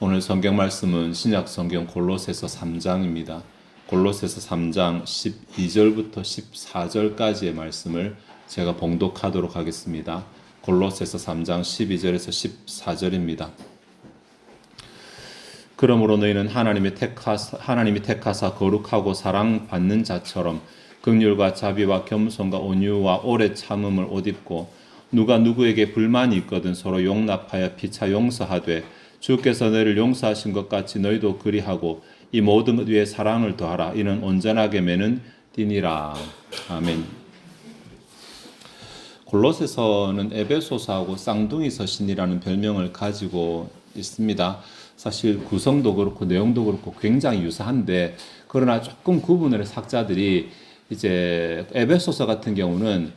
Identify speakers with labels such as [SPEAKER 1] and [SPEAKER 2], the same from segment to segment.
[SPEAKER 1] 오늘 성경 말씀은 신약 성경 골로새서 3장입니다. 골로새서 3장 12절부터 14절까지의 말씀을 제가 봉독하도록 하겠습니다. 골로새서 3장 12절에서 14절입니다. 그러므로 너희는 하나님이 택하사 거룩하고 사랑받는 자처럼 긍휼과 자비와 겸손과 온유와 오래 참음을 옷 입고 누가 누구에게 불만이 있거든 서로 용납하여 피차 용서하되 주께서 너희를 용서하신 것 같이 너희도 그리하고 이 모든 것 위에 사랑을 더하라. 이는 온전하게 매는 띠니라. 아멘. 골로새서는 에베소서하고 쌍둥이 서신이라는 별명을 가지고 있습니다. 사실 구성도 그렇고 내용도 그렇고 굉장히 유사한데 그러나 조금 구분을 해서 학자들이 이제 에베소서 같은 경우는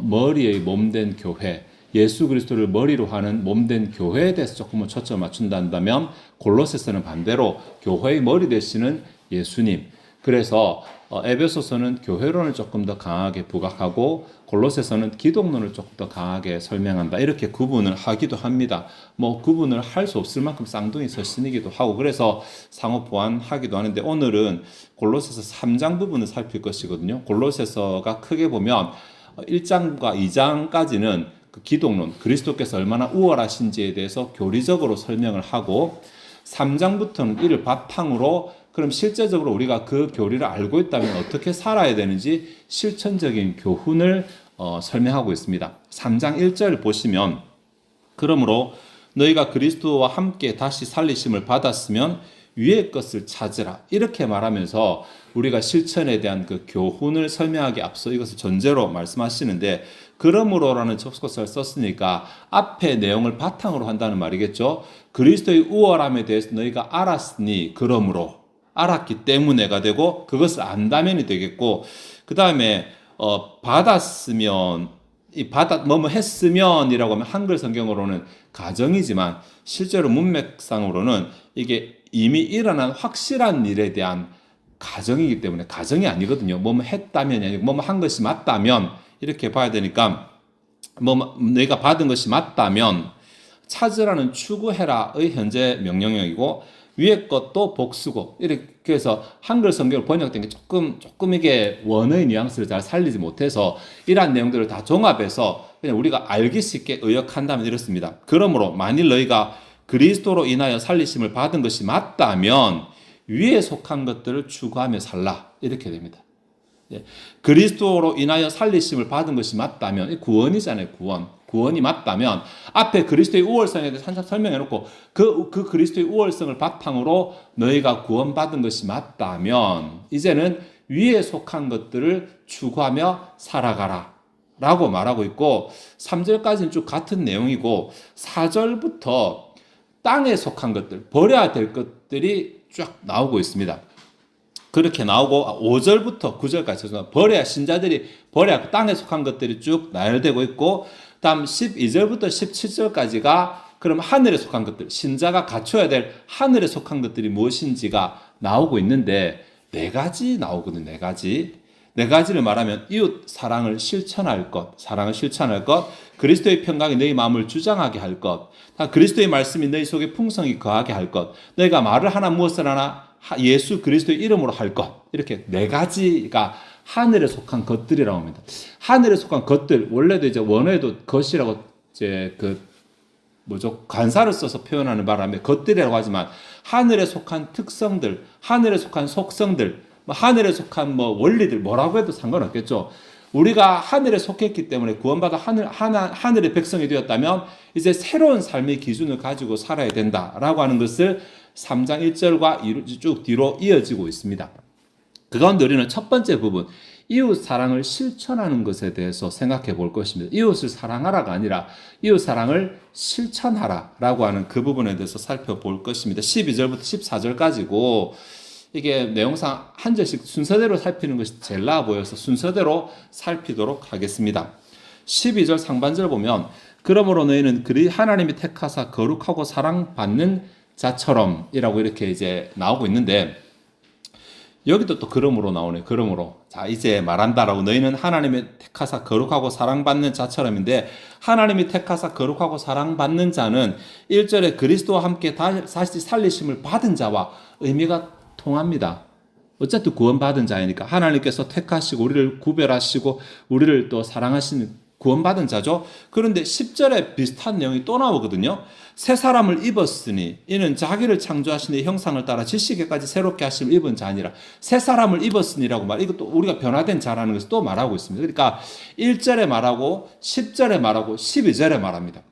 [SPEAKER 1] 머리의 몸된 교회, 예수 그리스도를 머리로 하는 몸된 교회에 대해서 조금은 초점을 맞춘다면 골로새서는 반대로 교회의 머리 되시는 예수님. 그래서 에베소서는 교회론을 조금 더 강하게 부각하고 골로새서는 기독론을 조금 더 강하게 설명한다. 이렇게 구분을 하기도 합니다. 뭐 구분을 할 수 없을 만큼 쌍둥이 서신이기도 하고 그래서 상호 보완하기도 하는데 오늘은 골로새서 3장 부분을 살필 것이거든요. 골로새서가 크게 보면 1장과 2장까지는 그 기독론, 그리스도께서 얼마나 우월하신지에 대해서 교리적으로 설명을 하고 3장부터는 이를 바탕으로 그럼 실제적으로 우리가 그 교리를 알고 있다면 어떻게 살아야 되는지 실천적인 교훈을 설명하고 있습니다. 3장 1절 보시면 그러므로 너희가 그리스도와 함께 다시 살리심을 받았으면 위의 것을 찾으라. 이렇게 말하면서 우리가 실천에 대한 그 교훈을 설명하기 앞서 이것을 전제로 말씀하시는데 그러므로라는 접속사를 썼으니까 앞에 내용을 바탕으로 한다는 말이겠죠. 그리스도의 우월함에 대해서 너희가 알았으니 그러므로 알았기 때문에가 되고 그것을 안다면이 되겠고 그 다음에 받았으면 뭐뭐 했으면이라고 하면 한글 성경으로는 가정이지만 실제로 문맥상으로는 이게 이미 일어난 확실한 일에 대한 가정이기 때문에 가정이 아니거든요. 뭐뭐 했다면이 아니고 뭐뭐 한 것이 맞다면 이렇게 봐야 되니까 뭐 내가 받은 것이 맞다면 찾으라는 추구해라의 현재 명령형이고 위의 것도 복수고 이렇게 해서 한글 성경을 번역된 게 조금 이게 원어의 뉘앙스를 잘 살리지 못해서 이러한 내용들을 다 종합해서 그냥 우리가 알기 쉽게 의역한다면 이렇습니다. 그러므로 만일 너희가 그리스도로 인하여 살리심을 받은 것이 맞다면 위에 속한 것들을 추구하며 살라 이렇게 됩니다. 그리스도로 인하여 살리심을 받은 것이 맞다면 구원이잖아요. 구원이 맞다면 앞에 그리스도의 우월성에 대해서 한참 설명해놓고 그 그리스도의 우월성을 바탕으로 너희가 구원받은 것이 맞다면 이제는 위에 속한 것들을 추구하며 살아가라 라고 말하고 있고 3절까지는 쭉 같은 내용이고 4절부터 땅에 속한 것들 버려야 될 것들이 쫙 나오고 있습니다. 그렇게 나오고 5절부터 9절까지 버려야 신자들이 버려야 땅에 속한 것들이 쭉 나열되고 있고 다음 12절부터 17절까지가 그럼 하늘에 속한 것들 신자가 갖춰야 될 하늘에 속한 것들이 무엇인지가 나오고 있는데 네 가지 나오거든요. 네 가지를 말하면 이웃 사랑을 실천할 것, 그리스도의 평강이 너희 마음을 주장하게 할 것, 그리스도의 말씀이 너희 속에 풍성히 거하게 할 것, 너희가 말을 하나 무엇을 하나 예수 그리스도의 이름으로 할 것. 이렇게 네 가지가 하늘에 속한 것들이라고 합니다. 하늘에 속한 것들 원래도 이제 원어에도 것이라고 이제 관사를 써서 표현하는 바람에 것들이라고 하지만 하늘에 속한 특성들, 하늘에 속한 속성들, 하늘에 속한 원리들 뭐라고 해도 상관없겠죠. 우리가 하늘에 속했기 때문에 구원받아 하늘의 백성이 되었다면 이제 새로운 삶의 기준을 가지고 살아야 된다라고 하는 것을 3장 1절과 쭉 뒤로 이어지고 있습니다. 그 가운데 우리는 첫 번째 부분 이웃 사랑을 실천하는 것에 대해서 생각해 볼 것입니다. 이웃을 사랑하라가 아니라 이웃 사랑을 실천하라라고 하는 그 부분에 대해서 살펴볼 것입니다. 12절부터 14절까지고 이게 내용상 한 절씩 순서대로 살피는 것이 제일 나아 보여서 순서대로 살피도록 하겠습니다. 12절 상반절 보면 그러므로 너희는 하나님이 택하사 거룩하고 사랑받는 자처럼 이라고 이렇게 이제 나오고 있는데 여기도 또 그러므로 나오네. 그러므로. 자, 이제 말한다라고. 너희는 하나님의 택하사 거룩하고 사랑받는 자처럼인데, 하나님이 택하사 거룩하고 사랑받는 자는 1절에 그리스도와 함께 다시 살리심을 받은 자와 의미가 통합니다. 어쨌든 구원받은 자이니까 하나님께서 택하시고 우리를 구별하시고 우리를 또 사랑하시는 구원받은 자죠. 그런데 10절에 비슷한 내용이 또 나오거든요. 새 사람을 입었으니 이는 자기를 창조하신 이 형상을 따라 지식에까지 새롭게 하심을 입은 자니라. 새 사람을 입었으니라고 이것도 우리가 변화된 자라는 것을 또 말하고 있습니다. 그러니까 1절에 말하고 10절에 말하고 12절에 말합니다.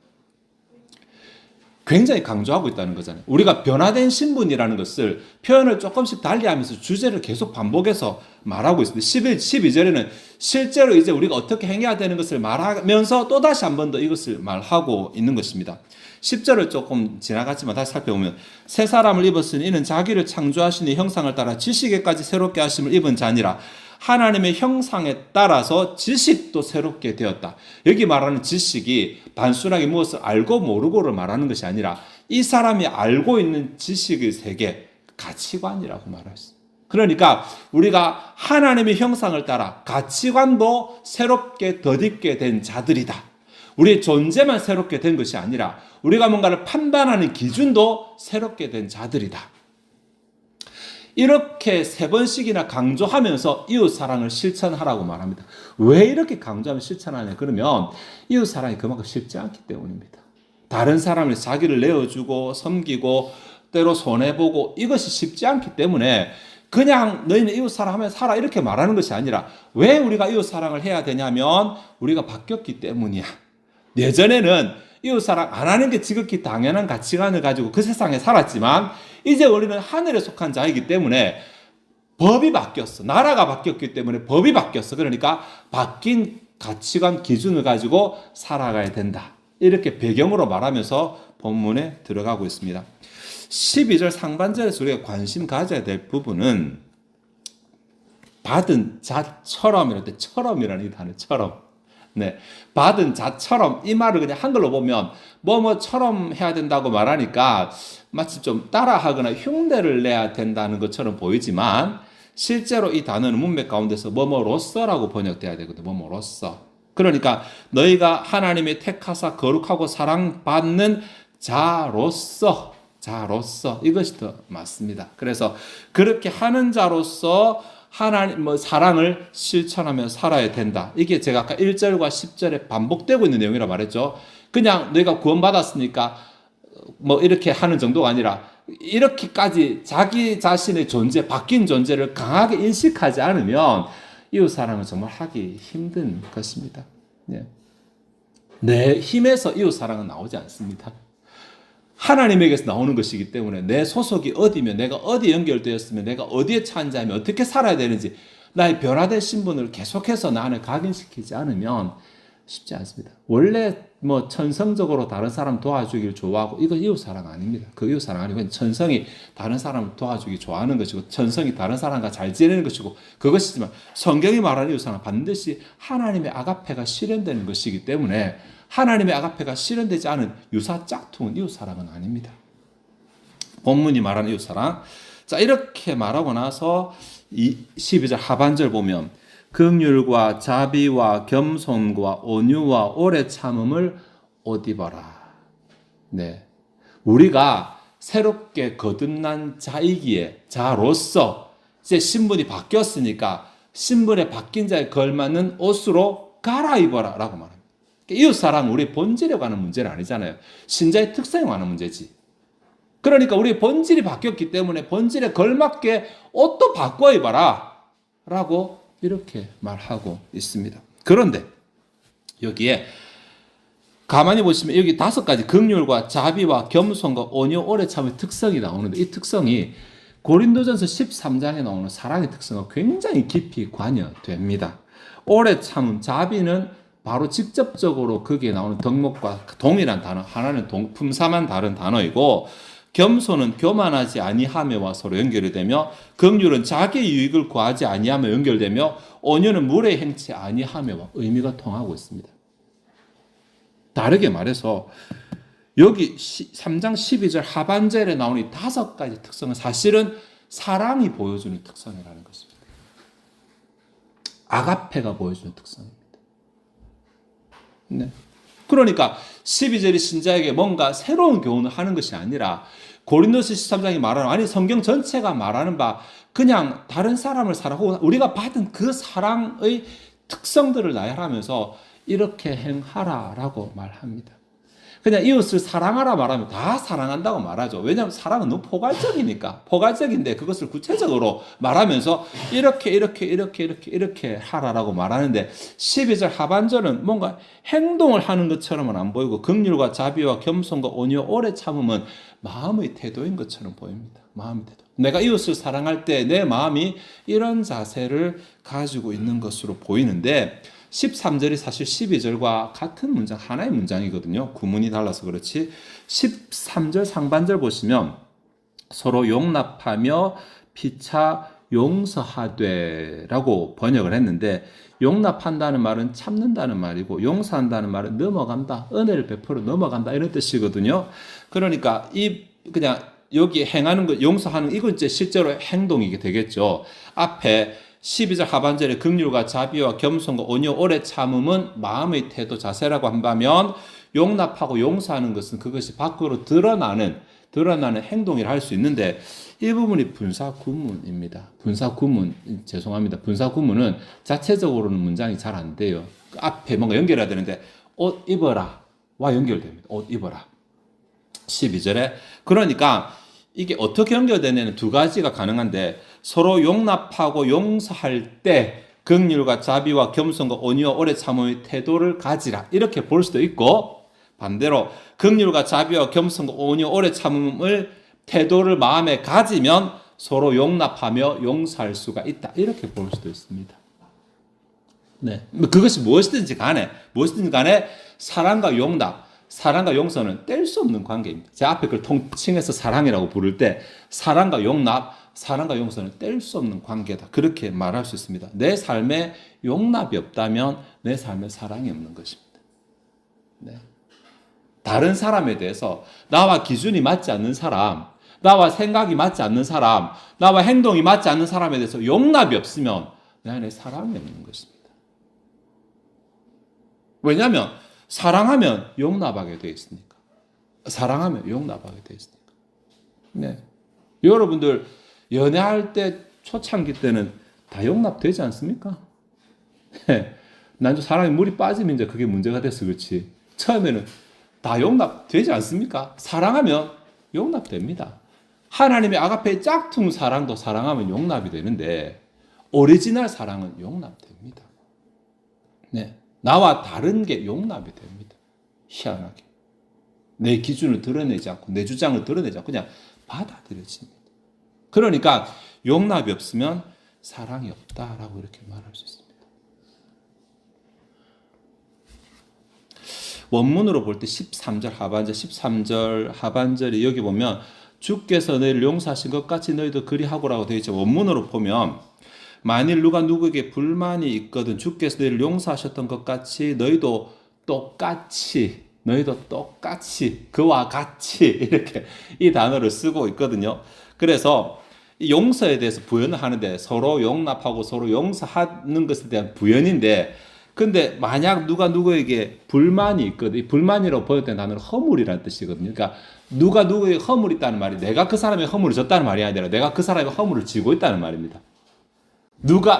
[SPEAKER 1] 굉장히 강조하고 있다는 거잖아요. 우리가 변화된 신분이라는 것을 표현을 조금씩 달리하면서 주제를 계속 반복해서 말하고 있습니다. 12절에는 실제로 이제 우리가 어떻게 행해야 되는 것을 말하면서 또다시 한 번 더 이것을 말하고 있는 것입니다. 10절을 조금 지나갔지만 다시 살펴보면 새 사람을 입었으니 이는 자기를 창조하신 이 형상을 따라 지식에까지 새롭게 하심을 입은 자니라. 하나님의 형상에 따라서 지식도 새롭게 되었다. 여기 말하는 지식이 단순하게 무엇을 알고 모르고를 말하는 것이 아니라 이 사람이 알고 있는 지식의 세계, 가치관이라고 말했습니다. 그러니까 우리가 하나님의 형상을 따라 가치관도 새롭게 덧입게 된 자들이다. 우리의 존재만 새롭게 된 것이 아니라 우리가 뭔가를 판단하는 기준도 새롭게 된 자들이다. 이렇게 3번씩이나 강조하면서 이웃사랑을 실천하라고 말합니다. 왜 이렇게 강조하면 실천하냐? 그러면 이웃사랑이 그만큼 쉽지 않기 때문입니다. 다른 사람을 자기를 내어주고 섬기고 때로 손해보고 이것이 쉽지 않기 때문에 그냥 너희는 이웃사랑하면 살아 이렇게 말하는 것이 아니라 왜 우리가 이웃사랑을 해야 되냐면 우리가 바뀌었기 때문이야. 예전에는 이웃사랑 안 하는 게 지극히 당연한 가치관을 가지고 그 세상에 살았지만 이제 우리는 하늘에 속한 자이기 때문에 법이 바뀌었어. 나라가 바뀌었기 때문에 법이 바뀌었어. 그러니까 바뀐 가치관 기준을 가지고 살아가야 된다. 이렇게 배경으로 말하면서 본문에 들어가고 있습니다. 12절 상반절에서 우리가 관심 가져야 될 부분은 받은 자처럼 이럴 때 처럼이라는 이 단어처럼 네, 받은 자처럼 이 말을 그냥 한글로 보면 뭐뭐처럼 해야 된다고 말하니까 마치 좀 따라하거나 흉내를 내야 된다는 것처럼 보이지만 실제로 이 단어는 문맥 가운데서 뭐뭐로서라고 번역돼야 되거든요. 뭐뭐로서. 그러니까 너희가 하나님의 택하사 거룩하고 사랑받는 자로서 이것이 더 맞습니다. 그래서 그렇게 하는 자로서 하나님 사랑을 실천하며 살아야 된다. 이게 제가 아까 1절과 10절에 반복되고 있는 내용이라 말했죠. 그냥 너희가 구원받았으니까 이렇게 하는 정도가 아니라 이렇게까지 자기 자신의 존재, 바뀐 존재를 강하게 인식하지 않으면 이웃사랑은 정말 하기 힘든 것입니다. 내 힘에서 이웃사랑은 나오지 않습니다. 하나님에게서 나오는 것이기 때문에 내 소속이 어디면 내가 어디 연결되었으면 내가 어디에 처한 자이면 어떻게 살아야 되는지 나의 변화된 신분을 계속해서 나는 각인시키지 않으면 쉽지 않습니다. 원래 천성적으로 다른 사람 도와주기를 좋아하고 이건 이웃사랑 아닙니다. 그 이웃사랑 아니고 천성이 다른 사람을 도와주기 좋아하는 것이고 천성이 다른 사람과 잘 지내는 것이고 그것이지만 성경이 말하는 이웃사랑은 반드시 하나님의 아가페가 실현되는 것이기 때문에 하나님의 아가페가 실현되지 않은 유사 짝퉁은 이웃사랑은 아닙니다. 본문이 말하는 이웃사랑. 자, 이렇게 말하고 나서 12절 하반절 보면 긍휼과 자비와 겸손과 온유와 오래 참음을 옷 입어라. 네. 우리가 새롭게 거듭난 자로서 이제 신분이 바뀌었으니까 신분에 바뀐 자에 걸맞는 옷으로 갈아입어라 라고 말합니다. 이웃사랑은 우리의 본질에 관한 문제는 아니잖아요. 신자의 특성에 관한 문제지. 그러니까 우리의 본질이 바뀌었기 때문에 본질에 걸맞게 옷도 바꿔 입어라 라고 이렇게 말하고 있습니다. 그런데 여기에 가만히 보시면 여기 5가지 긍휼과 자비와 겸손과 온유 오래 참의 특성이 나오는데 이 특성이 고린도전서 13장에 나오는 사랑의 특성과 굉장히 깊이 관여됩니다. 오래 참음, 자비는 바로 직접적으로 거기에 나오는 덕목과 동일한 단어, 하나는 품사만 다른 단어이고 겸손은 교만하지 아니하며와 서로 연결이 되며 긍휼은 자기 유익을 구하지 아니하며 연결되며 온유는 물에 행치 아니하며와 의미가 통하고 있습니다. 다르게 말해서 여기 3장 12절 하반절에 나오는 이 5가지 특성은 사실은 사랑이 보여주는 특성이라는 것입니다. 아가페가 보여주는 특성입니다. 네. 그러니까 12절이 신자에게 뭔가 새로운 교훈을 하는 것이 아니라 고린도서 13장이 말하는, 아니 성경 전체가 말하는 바 그냥 다른 사람을 사랑하고 우리가 받은 그 사랑의 특성들을 나열하면서 이렇게 행하라라고 말합니다. 그냥 이웃을 사랑하라 말하면 다 사랑한다고 말하죠. 왜냐하면 사랑은 너무 포괄적이니까. 포괄적인데 그것을 구체적으로 말하면서 이렇게 하라라고 말하는데 12절 하반절은 뭔가 행동을 하는 것처럼은 안 보이고 긍휼과 자비와 겸손과 온유 오래 참음은 마음의 태도인 것처럼 보입니다. 마음의 태도. 내가 이웃을 사랑할 때 내 마음이 이런 자세를 가지고 있는 것으로 보이는데 13절이 사실 12절과 같은 문장, 하나의 문장이거든요. 구문이 달라서 그렇지. 13절 상반절 보시면 서로 용납하며 피차 용서하되 라고 번역을 했는데, 용납한다는 말은 참는다는 말이고 용서한다는 말은 넘어간다, 은혜를 베풀어 넘어간다 이런 뜻이거든요. 그러니까 그냥 여기 행하는 것, 용서하는 이건 이제 실제로 행동이게 되겠죠. 앞에 12절 하반절에 긍휼과 자비와 겸손과 온유 오래 참음은 마음의 태도 자세라고 한다면, 용납하고 용서하는 것은 그것이 밖으로 드러나는 행동이라 할 수 있는데, 이 부분이 분사구문입니다. 죄송합니다. 분사구문은 자체적으로는 문장이 잘 안 돼요. 그 앞에 뭔가 연결해야 되는데 옷 입어라 와 연결됩니다. 옷 입어라 12절에. 그러니까 이게 어떻게 연결되냐는 두 가지가 가능한데, 서로 용납하고 용서할 때 긍휼과 자비와 겸손과 온유와 오래 참음의 태도를 가지라 이렇게 볼 수도 있고, 반대로 긍휼과 자비와 겸손과 온유 오래 참음을 태도를 마음에 가지면 서로 용납하며 용서할 수가 있다 이렇게 볼 수도 있습니다. 네, 그것이 무엇이든지 간에 사랑과 용서는 뗄 수 없는 관계입니다. 제 앞에 그걸 통칭해서 사랑이라고 부를 때 사랑과 용서는 뗄 수 없는 관계다 그렇게 말할 수 있습니다. 내 삶에 용납이 없다면 내 삶에 사랑이 없는 것입니다. 네. 다른 사람에 대해서 나와 기준이 맞지 않는 사람, 나와 생각이 맞지 않는 사람, 나와 행동이 맞지 않는 사람에 대해서 용납이 없으면 내 안에 사랑이 없는 것입니다. 왜냐하면 사랑하면 용납하게 되어 있으니까. 네. 여러분들 연애할 때 초창기 때는 다 용납되지 않습니까? 난 사랑에 물이 빠지면 이제 그게 문제가 돼서 그렇지. 처음에는 다 용납되지 않습니까? 사랑하면 용납됩니다. 하나님의 아가페의 짝퉁 사랑도 사랑하면 용납이 되는데 오리지널 사랑은 용납됩니다. 네. 나와 다른 게 용납이 됩니다. 희한하게. 내 기준을 드러내지 않고 내 주장을 드러내지 않고 그냥 받아들여집니다. 그러니까 용납이 없으면 사랑이 없다라고 이렇게 말할 수 있습니다. 원문으로 볼 때 13절 하반절이 여기 보면 주께서 너희를 용서하신 것 같이 너희도 그리하고라고 되어 있죠. 원문으로 보면 만일 누가 누구에게 불만이 있거든 주께서 너희를 용서하셨던 것 같이 너희도 똑같이 그와 같이 이렇게 이 단어를 쓰고 있거든요. 그래서 이 용서에 대해서 부연을 하는데 서로 용납하고 서로 용서하는 것에 대한 부연인데, 근데 만약 누가 누구에게 불만이 있거든, 이 불만이라고 번역된 단어는 허물이라는 뜻이거든요. 그러니까 누가 누구에게 허물이 있다는 말이 내가 그 사람의 허물을 줬다는 말이 아니라 내가 그 사람의 허물을 지고 있다는 말입니다.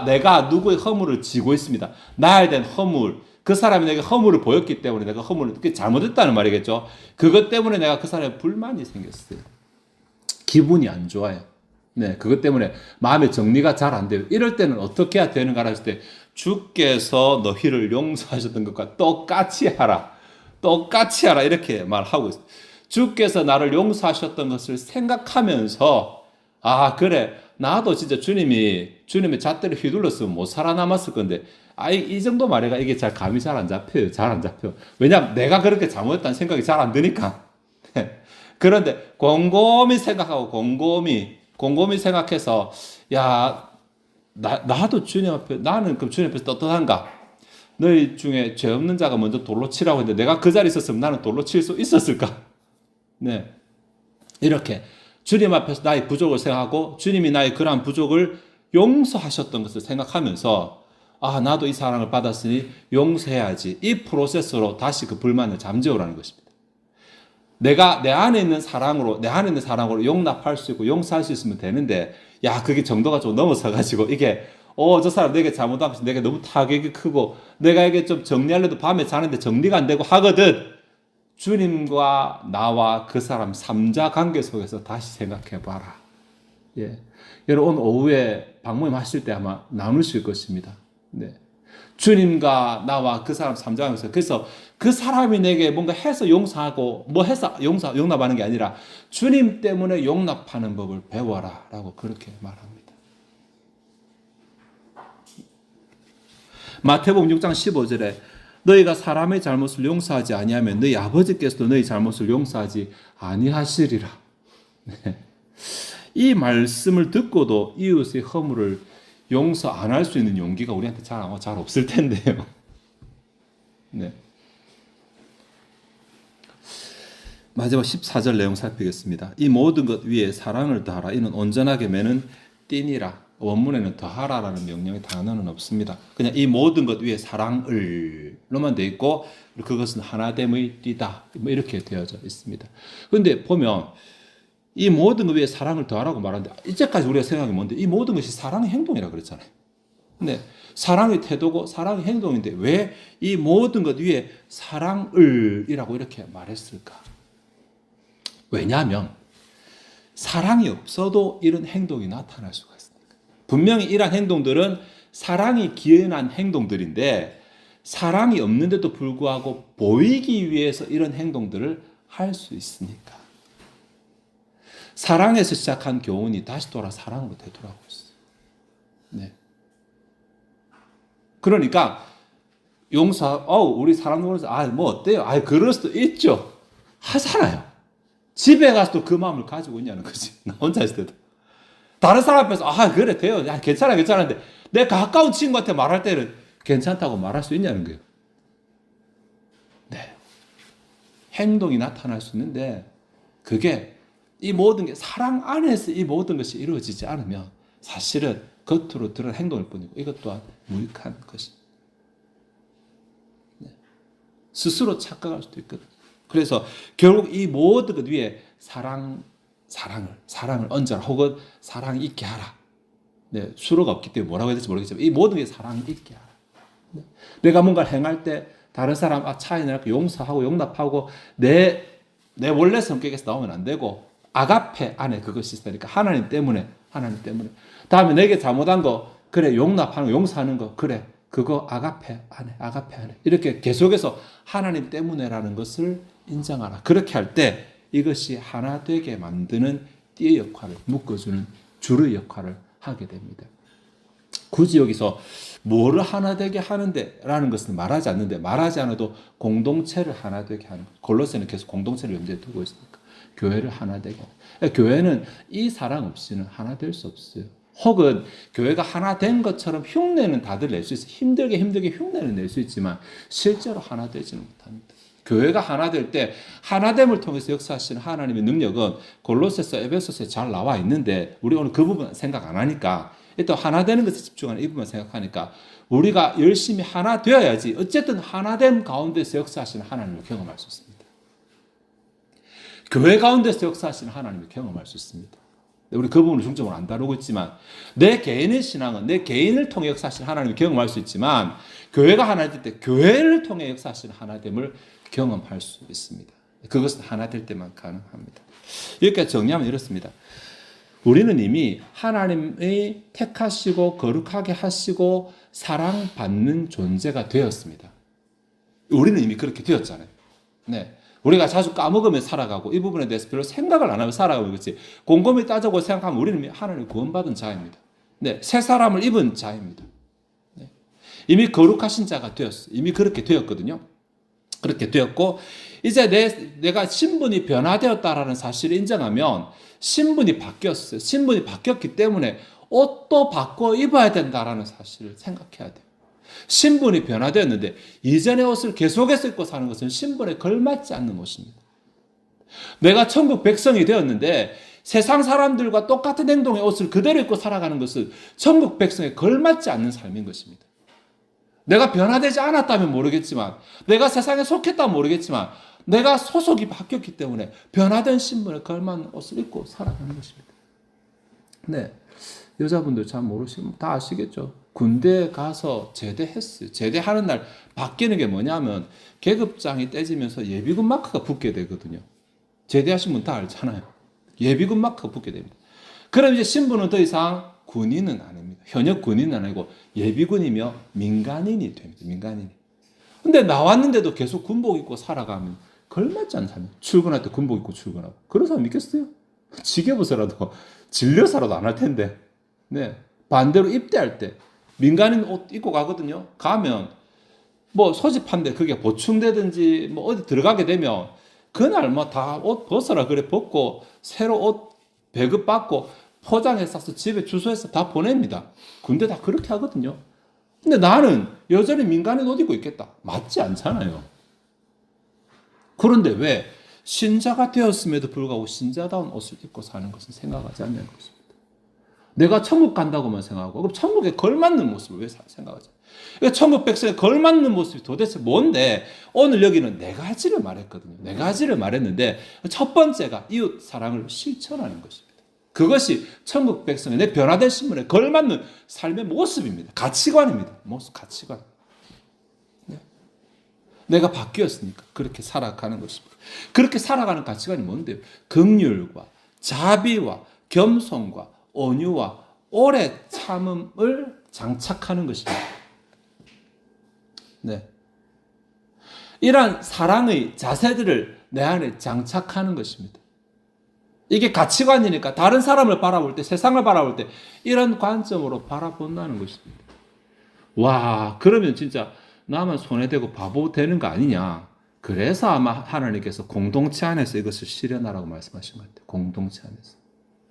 [SPEAKER 1] 내가 누구의 허물을 지고 있습니다. 나에 대한 허물, 그 사람이 내게 허물을 보였기 때문에 내가 허물을 잘못했다는 말이겠죠. 그것 때문에 내가 그 사람의 불만이 생겼어요. 기분이 안 좋아요. 네, 그것 때문에 마음의 정리가 잘 안 돼요. 이럴 때는 어떻게 해야 되는가 했을 때 주께서 너희를 용서하셨던 것과 똑같이 하라 이렇게 말하고 있어요. 주께서 나를 용서하셨던 것을 생각하면서 그래 나도 진짜 주님의 잣대를 휘둘렀으면 못 살아남았을 건데 이 정도 말해가 이게 감이 잘 안 잡혀요. 왜냐하면 내가 그렇게 잘못했다는 생각이 잘 안 드니까. 그런데 곰곰이 생각하고 곰곰이 생각해서 나도 주님 앞에, 나는 그럼 주님 앞에서 떳떳한가? 너희 중에 죄 없는 자가 먼저 돌로 치라고 했는데 내가 그 자리에 있었으면 나는 돌로 칠 수 있었을까? 네. 이렇게 주님 앞에서 나의 부족을 생각하고 주님이 나의 그러한 부족을 용서하셨던 것을 생각하면서 아, 나도 이 사랑을 받았으니 용서해야지. 이 프로세스로 다시 그 불만을 잠재우라는 것입니다. 내가 내 안에 있는 사랑으로 용납할 수 있고 용서할 수 있으면 되는데, 야, 그게 정도가 좀 넘어서가지고 이게 저 사람 내게 잘못하면서 내게 너무 타격이 크고 내가 이게 좀 정리하려도 밤에 자는데 정리가 안 되고 하거든. 주님과 나와 그 사람 3자 관계 속에서 다시 생각해 봐라. 예. 여러분 오늘 오후에 방문임 하실 때 아마 나누실 것입니다. 네. 주님과 나와 그 사람 3자 관계에서, 그래서 그 사람이 내게 뭔가 해서 용서하고 뭐 해서 용납하는 게 아니라 주님 때문에 용납하는 법을 배워라 라고 그렇게 말합니다. 마태복음 6장 15절에 너희가 사람의 잘못을 용서하지 아니하면 너희 아버지께서도 너희 잘못을 용서하지 아니하시리라. 네. 이 말씀을 듣고도 이웃의 허물을 용서 안 할 수 있는 용기가 우리한테 잘 없을 텐데요. 네. 마지막 14절 내용 살피겠습니다. 이 모든 것 위에 사랑을 더하라. 이는 온전하게 매는 띠니라. 원문에는 더하라라는 명령의 단어는 없습니다. 그냥 이 모든 것 위에 사랑을로만 되어 있고 그것은 하나됨의 띠다. 뭐 이렇게 되어져 있습니다. 그런데 보면 이 모든 것 위에 사랑을 더하라고 말하는데 이제까지 우리가 생각이 뭔데 이 모든 것이 사랑의 행동이라고 그랬잖아요. 근데 사랑의 태도고 사랑의 행동인데 왜 이 모든 것 위에 사랑을이라고 이렇게 말했을까? 왜냐하면 사랑이 없어도 이런 행동이 나타날 수가 있습니다. 분명히 이러한 행동들은 사랑이 기인한 행동들인데 사랑이 없는데도 불구하고 보이기 위해서 이런 행동들을 할 수 있으니까. 사랑에서 시작한 교훈이 다시 돌아 사랑으로 되돌아오고 있어요. 네. 그러니까 우리 사람 보면서 뭐 어때요? 그럴 수도 있죠. 하잖아요. 집에 가서도 그 마음을 가지고 있냐는 거지. 나 혼자 있을 때도. 다른 사람 앞에서 그래 돼요. 괜찮은데 내 가까운 친구한테 말할 때는 괜찮다고 말할 수 있냐는 거예요. 네. 행동이 나타날 수 있는데 그게 이 모든 게 사랑 안에서 이 모든 것이 이루어지지 않으면 사실은 겉으로 드러난 행동일 뿐이고 이것 또한 무익한 것입니다. 네. 스스로 착각할 수도 있거든요. 그래서 결국 이 모든 것 위에 사랑을 얹어라 혹은 사랑이 있게 하라. 네, 수로가 없기 때문에 뭐라고 해야 될지 모르겠지만 이 모든 게 사랑이 있게 하라. 네. 내가 뭔가를 행할 때 다른 사람 차이 나고 용서하고 용납하고 내 원래 성격에서 나오면 안 되고 아가페 안에 그것이 있으니까 하나님 때문에 다음에 내게 잘못한 거 그래 용납하는 거 용서하는 거 그래 그거 아가페 안에 이렇게 계속해서 하나님 때문에라는 것을 인정하라. 그렇게 할 때 이것이 하나 되게 만드는 띠의 역할을 묶어주는 줄의 역할을 하게 됩니다. 굳이 여기서 뭐를 하나 되게 하는데 라는 것은 말하지 않는데 말하지 않아도 공동체를 하나 되게 하는 골로새는 계속 공동체를 염두에 두고 있으니까 교회를 하나 되게 하는. 교회는 이 사랑 없이는 하나 될 수 없어요. 혹은 교회가 하나 된 것처럼 흉내는 다들 낼 수 있어요. 힘들게 흉내는 낼 수 있지만 실제로 하나 되지는 못합니다. 교회가 하나 될 때 하나됨을 통해서 역사하시는 하나님의 능력은 골로새서 에베소서에 잘 나와 있는데 우리 오늘 그 부분 생각 안 하니까 일단 하나 되는 것에 집중하는 이 부분 생각하니까 우리가 열심히 하나 되어야지 어쨌든 하나됨 가운데서 역사하시는 하나님을 경험할 수 있습니다. 교회 가운데서 역사하시는 하나님을 경험할 수 있습니다. 우리 그 부분을 중점으로 안 다루고 있지만 내 개인의 신앙은 내 개인을 통해 역사하시는 하나님을 경험할 수 있지만 교회가 하나 될 때 교회를 통해 역사하시는 하나됨을 경험할 수 있습니다. 그것은 하나 될 때만 가능합니다. 여기까지 정리하면 이렇습니다. 우리는 이미 하나님의 택하시고 거룩하게 하시고 사랑받는 존재가 되었습니다. 우리는 이미 그렇게 되었잖아요. 네. 우리가 자주 까먹으며 살아가고 이 부분에 대해서 별로 생각을 안 하며 살아가고 있지. 곰곰이 따져보고 생각하면 우리는 이미 하나님의 구원받은 자입니다. 네. 새 사람을 입은 자입니다. 네. 이미 거룩하신 자가 되었어요. 이미 그렇게 되었거든요. 그렇게 되었고 이제 내가 신분이 변화되었다라는 사실을 인정하면 신분이 바뀌었어요. 신분이 바뀌었기 때문에 옷도 바꿔 입어야 된다라는 사실을 생각해야 돼요. 신분이 변화되었는데 이전의 옷을 계속해서 입고 사는 것은 신분에 걸맞지 않는 옷입니다. 내가 천국 백성이 되었는데 세상 사람들과 똑같은 행동의 옷을 그대로 입고 살아가는 것은 천국 백성에 걸맞지 않는 삶인 것입니다. 내가 변화되지 않았다면 모르겠지만, 내가 세상에 속했다면 모르겠지만, 내가 소속이 바뀌었기 때문에 변화된 신분에 걸맞는 옷을 입고 살아가는 것입니다. 네, 여자분들 잘 모르시면 다 아시겠죠. 군대에 가서 제대했어요. 제대하는 날 바뀌는 게 뭐냐면 계급장이 떼지면서 예비군 마크가 붙게 되거든요. 제대하신 분 다 알잖아요. 예비군 마크가 붙게 됩니다. 그럼 이제 신분은 더 이상 군인은 아닙니다. 현역 군인은 아니고 예비군이며 민간인이 됩니다. 민간인이. 근데 나왔는데도 계속 군복 입고 살아가면 걸맞지 않은 삶이에요. 출근할 때 군복 입고 출근하고. 그런 사람 있겠어요? 지겨워서라도 질려서라도 안 할 텐데. 네. 반대로 입대할 때 민간인 옷 입고 가거든요. 가면 뭐 소집한데 그게 보충되든지 뭐 어디 들어가게 되면 그날 뭐 다 옷 벗어라 그래 벗고 새로 옷 배급받고 포장해 싸서 집에 주소해서 다 보냅니다. 군대 다 그렇게 하거든요. 근데 나는 여전히 민간인 옷 입고 있겠다. 맞지 않잖아요. 그런데 왜 신자가 되었음에도 불구하고 신자다운 옷을 입고 사는 것은 생각하지 않는 것입니다. 내가 천국 간다고만 생각하고 그럼 천국에 걸맞는 모습을 왜 생각하지? 그러니까 천국 백성에 걸맞는 모습이 도대체 뭔데 오늘 여기는 네 가지를 말했거든요. 네 가지를 말했는데 첫 번째가 이웃 사랑을 실천하는 것입니다. 그것이 천국 백성의 내 변화된 신분에 걸맞는 삶의 모습입니다. 가치관입니다. 모습, 가치관. 네. 내가 바뀌었으니까 그렇게 살아가는 것입니다. 그렇게 살아가는 가치관이 뭔데요? 긍휼과 자비와 겸손과 온유와 오래 참음을 장착하는 것입니다. 네. 이러한 사랑의 자세들을 내 안에 장착하는 것입니다. 이게 가치관이니까 다른 사람을 바라볼 때, 세상을 바라볼 때 이런 관점으로 바라본다는 것입니다. 와, 그러면 진짜 나만 손해되고 바보 되는 거 아니냐. 그래서 아마 하나님께서 공동체 안에서 이것을 실현하라고 말씀하신 것 같아요. 공동체 안에서.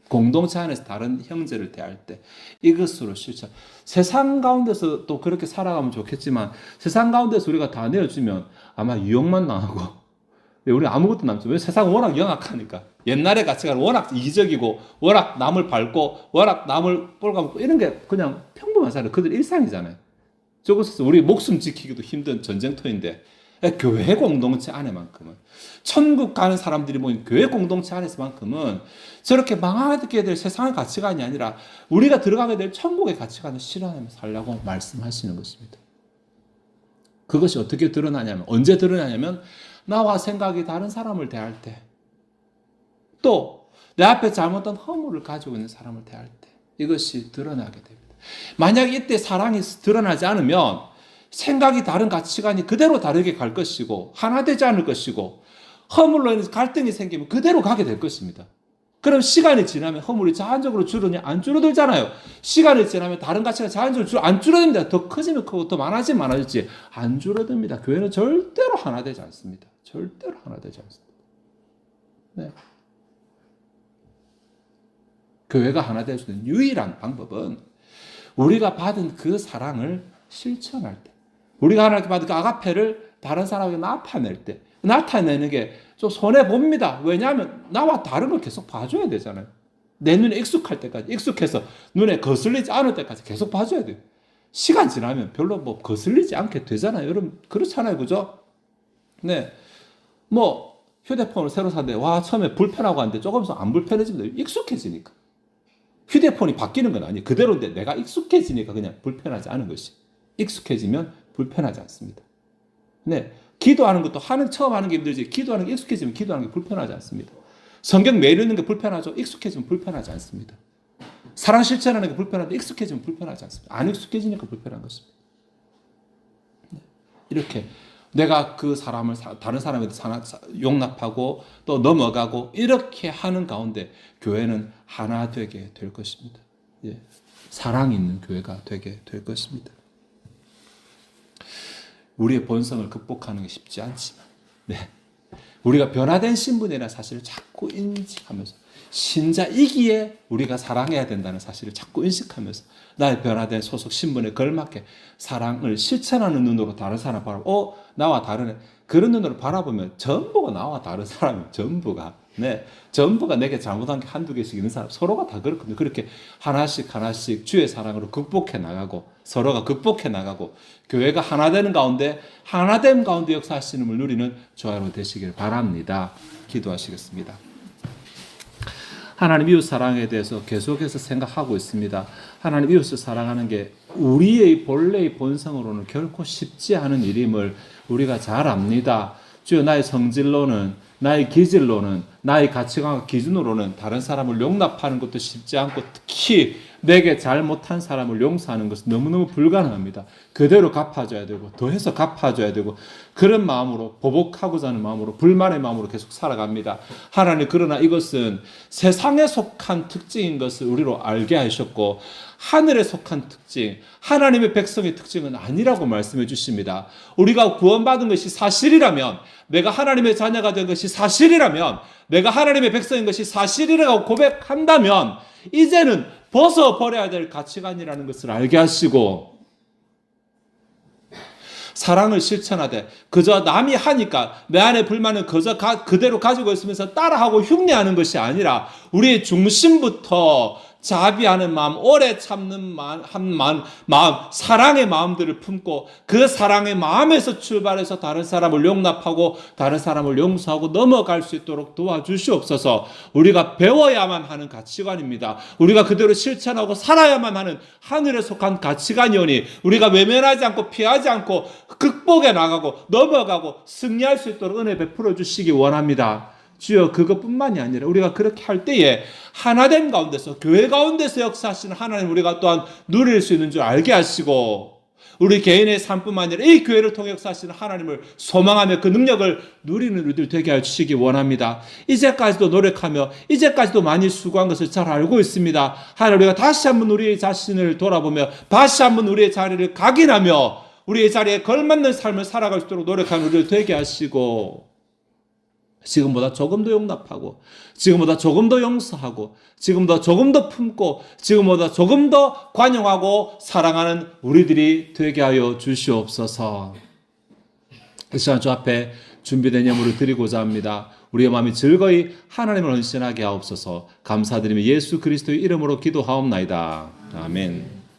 [SPEAKER 1] 공동체 안에서 다른 형제를 대할 때 이것으로 실천. 세상 가운데서 또 그렇게 살아가면 좋겠지만 세상 가운데서 우리가 다 내어주면 아마 유혹만 당하고 우리 아무것도 남지. 왜 세상은 워낙 영악하니까. 옛날의 가치관은 워낙 이기적이고 워낙 남을 밟고 워낙 남을 꼴가먹고 이런 게 그냥 평범한 사람 그들 일상이잖아요. 저것에서 우리 목숨 지키기도 힘든 전쟁터인데 교회 공동체 안에만큼은 천국 가는 사람들이 모인 교회 공동체 안에서만큼은 저렇게 망하게 될 세상의 가치관이 아니라 우리가 들어가게 될 천국의 가치관을 실현하며 살라고 말씀하시는 것입니다. 그것이 어떻게 드러나냐면 언제 드러나냐면 나와 생각이 다른 사람을 대할 때 또 내 앞에 잘못된 허물을 가지고 있는 사람을 대할 때 이것이 드러나게 됩니다. 만약 이때 사랑이 드러나지 않으면 생각이 다른 가치관이 그대로 다르게 갈 것이고 하나 되지 않을 것이고 허물로 인해서 갈등이 생기면 그대로 가게 될 것입니다. 그럼 시간이 지나면 허물이 자연적으로 줄으냐? 안 줄어들잖아요. 시간이 지나면 다른 가치가 자연적으로 안 줄어듭니다. 더 커지면 크고 더 많아지면 많아질지 안 줄어듭니다. 교회는 절대로 하나 되지 않습니다. 절대로 하나 되지 않습니다. 네. 교회가 하나 될 수 있는 유일한 방법은 우리가 받은 그 사랑을 실천할 때 우리가 하나님께 받은 그 아가페를 다른 사람에게 나타낼 때 나타내는 게 좀 손해봅니다. 왜냐하면 나와 다른 걸 계속 봐줘야 되잖아요. 내 눈에 익숙할 때까지 익숙해서 눈에 거슬리지 않을 때까지 계속 봐줘야 돼요. 시간 지나면 별로 뭐 거슬리지 않게 되잖아요. 여러분 그렇잖아요. 그죠? 네. 뭐 휴대폰을 새로 샀는데 와 처음에 불편하고 하는데 조금 있으면 안 불편해집니다. 익숙해지니까. 휴대폰이 바뀌는 건 아니에요. 그대로인데 내가 익숙해지니까 그냥 불편하지 않은 것이. 익숙해지면 불편하지 않습니다. 네. 기도하는 것도 처음 하는 게 힘들지 기도하는 게 익숙해지면 기도하는 게 불편하지 않습니다. 성경 매일 읽는 게 불편하죠. 익숙해지면 불편하지 않습니다. 사랑 실천하는 게 불편한데 익숙해지면 불편하지 않습니다. 안 익숙해지니까 불편한 것입니다. 네. 이렇게 내가 그 사람을 다른 사람에 용납하고 또 넘어가고 이렇게 하는 가운데 교회는 하나 되게 될 것입니다. 예. 사랑이 있는 교회가 되게 될 것입니다. 우리의 본성을 극복하는 게 쉽지 않지만 네. 우리가 변화된 신분이라는 사실을 자꾸 인식하면서 신자이기에 우리가 사랑해야 된다는 사실을 자꾸 인식하면서 나의 변화된 소속 신분에 걸맞게 사랑을 실천하는 눈으로 다른 사람을 바라보고 나와 다르네 그런 눈으로 바라보면 전부가 나와 다른 사람이 전부가 네, 전부가 내게 잘못한 게 한두 개씩 있는 사람, 서로가 다 그렇거든요. 그렇게 하나씩 주의 사랑으로 극복해 나가고, 서로가 극복해 나가고, 교회가 하나 되는 가운데, 하나됨 가운데 역사하시는 걸 누리는 저와 여러분 되시길 바랍니다. 기도하시겠습니다. 하나님 이웃 사랑에 대해서 계속해서 생각하고 있습니다. 하나님 이웃을 사랑하는 게 우리의 본래의 본성으로는 결코 쉽지 않은 일임을 우리가 잘 압니다. 주여, 나의 성질로는, 나의 기질로는, 나의 가치관과 기준으로는 다른 사람을 용납하는 것도 쉽지 않고, 특히 내게 잘못한 사람을 용서하는 것은 너무너무 불가능합니다. 그대로 갚아줘야 되고, 더해서 갚아줘야 되고, 그런 마음으로, 보복하고자 하는 마음으로, 불만의 마음으로 계속 살아갑니다. 하나님, 그러나 이것은 세상에 속한 특징인 것을 우리로 알게 하셨고, 하늘에 속한 특징, 하나님의 백성의 특징은 아니라고 말씀해 주십니다. 우리가 구원받은 것이 사실이라면, 내가 하나님의 자녀가 된 것이 사실이라면, 내가 하나님의 백성인 것이 사실이라고 고백한다면, 이제는 벗어버려야 될 가치관이라는 것을 알게 하시고, 사랑을 실천하되 그저 남이 하니까 내 안에 불만은 그대로 가지고 있으면서 따라하고 흉내하는 것이 아니라, 우리의 중심부터 자비하는 마음, 오래 참는 마음, 사랑의 마음들을 품고, 그 사랑의 마음에서 출발해서 다른 사람을 용납하고 다른 사람을 용서하고 넘어갈 수 있도록 도와주시옵소서. 우리가 배워야만 하는 가치관입니다. 우리가 그대로 실천하고 살아야만 하는 하늘에 속한 가치관이오니, 우리가 외면하지 않고 피하지 않고 극복해 나가고 넘어가고 승리할 수 있도록 은혜 베풀어 주시기 원합니다. 주여, 그것뿐만이 아니라 우리가 그렇게 할 때에 하나됨 가운데서, 교회 가운데서 역사하시는 하나님 우리가 또한 누릴 수 있는 줄 알게 하시고, 우리 개인의 삶뿐만 아니라 이 교회를 통해 역사하시는 하나님을 소망하며 그 능력을 누리는 우리들 되게 해주시기 원합니다. 이제까지도 노력하며 이제까지도 많이 수고한 것을 잘 알고 있습니다. 하나님, 우리가 다시 한번 우리의 자신을 돌아보며 다시 한번 우리의 자리를 각인하며 우리의 자리에 걸맞는 삶을 살아갈 수 있도록 노력하는 우리를 되게 하시고, 지금보다 조금 더 용납하고, 지금보다 조금 더 용서하고, 지금보다 조금 더 품고, 지금보다 조금 더 관용하고 사랑하는 우리들이 되게 하여 주시옵소서. 이 시간 주 앞에 준비된 예물을 드리고자 합니다. 우리의 마음이 즐거이 하나님을 헌신하게 하옵소서. 감사드리며 예수 그리스도의 이름으로 기도하옵나이다. 아멘.